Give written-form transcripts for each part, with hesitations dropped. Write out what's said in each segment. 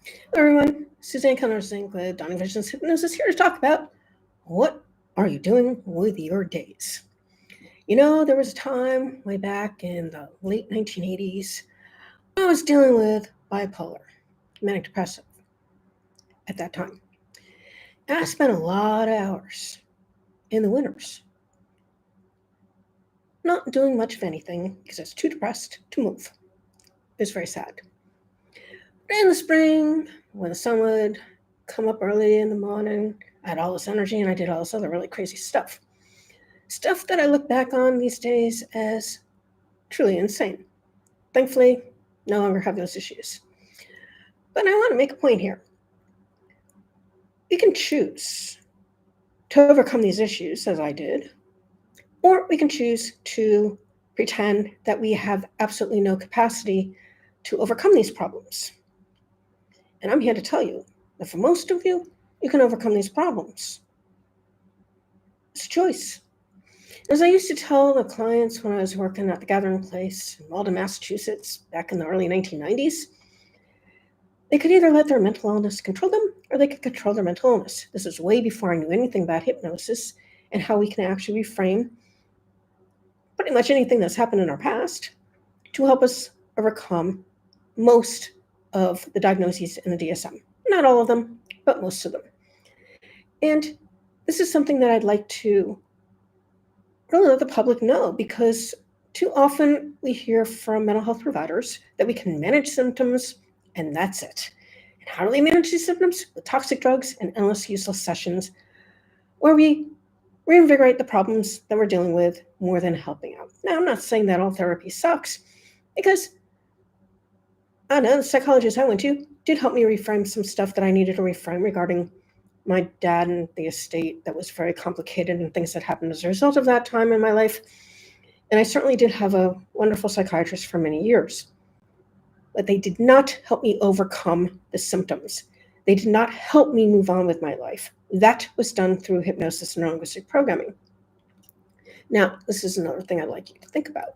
Hello, everyone. Suzanne Kellner-Zinck with Dawning Visions Hypnosis here to talk about what are you doing with your days. There was a time way back in the late 1980s I was dealing with bipolar, manic depressive at that time. And I spent a lot of hours in the winters not doing much of anything because I was too depressed to move. It was very sad. But in the spring, when the sun would come up early in the morning, I had all this energy and I did all this other really crazy stuff. Stuff that I look back on these days as truly insane. Thankfully, no longer have those issues. But I want to make a point here. We can choose to overcome these issues, as I did, or we can choose to pretend that we have absolutely no capacity to overcome these problems. And I'm here to tell you that for most of you, you can overcome these problems. It's a choice. As I used to tell the clients when I was working at the Gathering Place in Malden, Massachusetts, back in the early 1990s, they could either let their mental illness control them, or they could control their mental illness. This is way before I knew anything about hypnosis and how we can actually reframe pretty much anything that's happened in our past to help us overcome most of the diagnoses in the DSM. Not all of them, but most of them. And this is something that I'd like to really let the public know, because too often we hear from mental health providers that we can manage symptoms and that's it. And how do they manage these symptoms? With toxic drugs and endless useless sessions where we reinvigorate the problems that we're dealing with more than helping out. Now, I'm not saying that all therapy sucks, because I know the psychologist I went to did help me reframe some stuff that I needed to reframe regarding my dad and the estate that was very complicated and things that happened as a result of that time in my life. And I certainly did have a wonderful psychiatrist for many years. But they did not help me overcome the symptoms. They did not help me move on with my life. That was done through hypnosis and neurolinguistic programming. Now, this is another thing I'd like you to think about.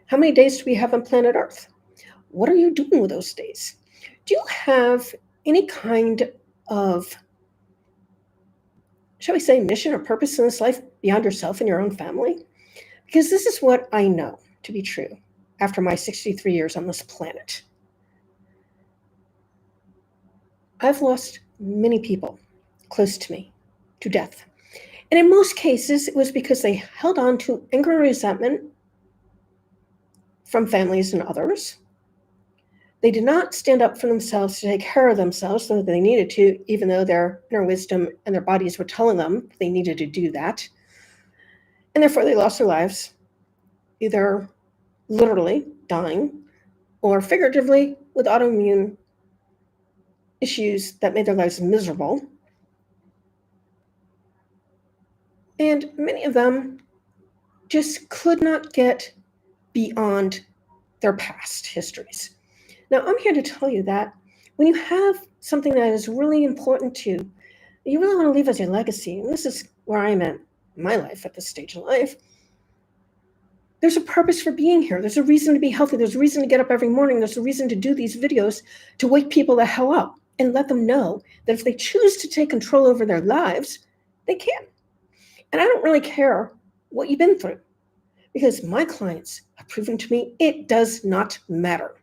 How many days do we have on planet Earth? What are you doing with those days? Do you have any kind of, shall we say, mission or purpose in this life beyond yourself and your own family? Because this is what I know to be true after my 63 years on this planet. I've lost many people close to me to death. And in most cases, it was because they held on to anger and resentment from families and others. They did not stand up for themselves to take care of themselves, though they needed to, even though their inner wisdom and their bodies were telling them they needed to do that. And therefore, they lost their lives, either literally dying or figuratively with autoimmune issues that made their lives miserable. And many of them just could not get beyond their past histories. Now, I'm here to tell you that when you have something that is really important to you, that you really want to leave as your legacy, and this is where I'm at in my life at this stage of life, there's a purpose for being here. There's a reason to be healthy. There's a reason to get up every morning. There's a reason to do these videos to wake people the hell up and let them know that if they choose to take control over their lives, they can. And I don't really care what you've been through, because my clients have proven to me it does not matter.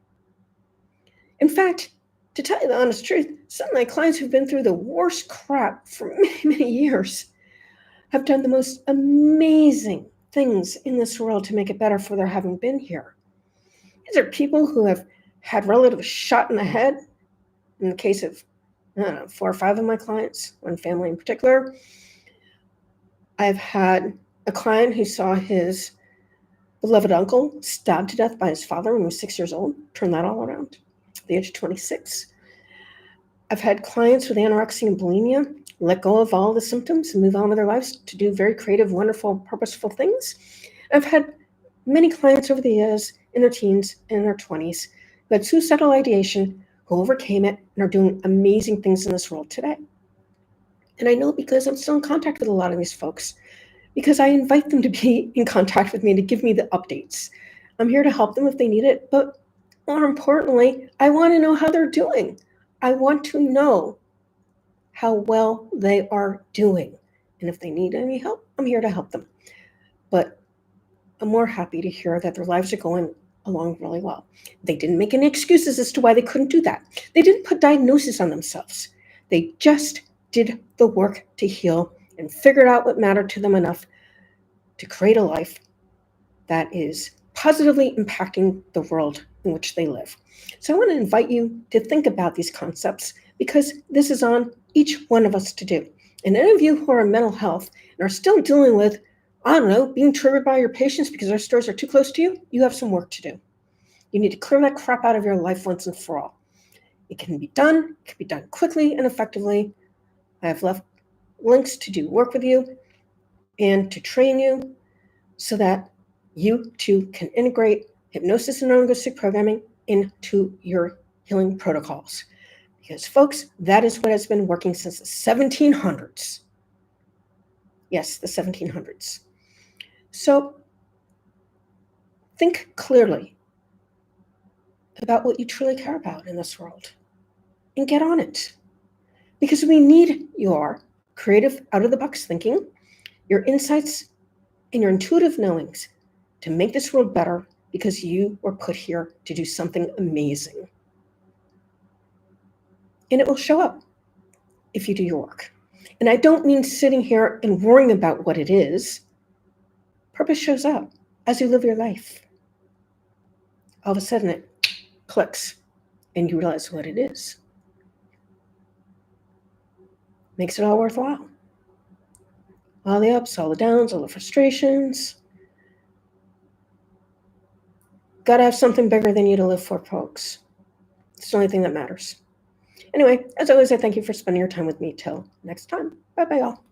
In fact, to tell you the honest truth, some of my clients who've been through the worst crap for many, many years have done the most amazing things in this world to make it better for their having been here. These are people who have had relatives shot in the head. In the case of, 4 or 5 of my clients, one family in particular. I've had a client who saw his beloved uncle stabbed to death by his father when he was 6 years old, turned that all around at the age of 26. I've had clients with anorexia and bulimia let go of all the symptoms and move on with their lives to do very creative, wonderful, purposeful things. I've had many clients over the years in their teens and their 20s who had suicidal ideation, who overcame it and are doing amazing things in this world today. And I know because I'm still in contact with a lot of these folks, because I invite them to be in contact with me to give me the updates. I'm here to help them if they need it, but more importantly, I want to know how they're doing. I want to know how well they are doing. And if they need any help, I'm here to help them. But I'm more happy to hear that their lives are going along really well. They didn't make any excuses as to why they couldn't do that. They didn't put diagnoses on themselves. They just did the work to heal and figured out what mattered to them enough to create a life that is positively impacting the world in which they live. So I want to invite you to think about these concepts because this is on each one of us to do. And any of you who are in mental health and are still dealing with, I don't know, being triggered by your patients because their stories are too close to you, you have some work to do. You need to clear that crap out of your life once and for all. It can be done. It can be done quickly and effectively. I have left links to do work with you and to train you so that you too can integrate hypnosis and neurolinguistic programming into your healing protocols. Because, folks, that is what has been working since the 1700s. Yes, the 1700s. So think clearly about what you truly care about in this world and get on it. Because we need your creative, out-of-the-box thinking, your insights, and your intuitive knowings to make this world better because you were put here to do something amazing. And it will show up if you do your work. And I don't mean sitting here and worrying about what it is. Purpose shows up as you live your life. All of a sudden it clicks and you realize what it is. Makes it all worthwhile. All the ups, all the downs, all the frustrations. Gotta have something bigger than you to live for, folks. It's the only thing that matters. Anyway, as always, I thank you for spending your time with me. Till next time. Bye-bye, all.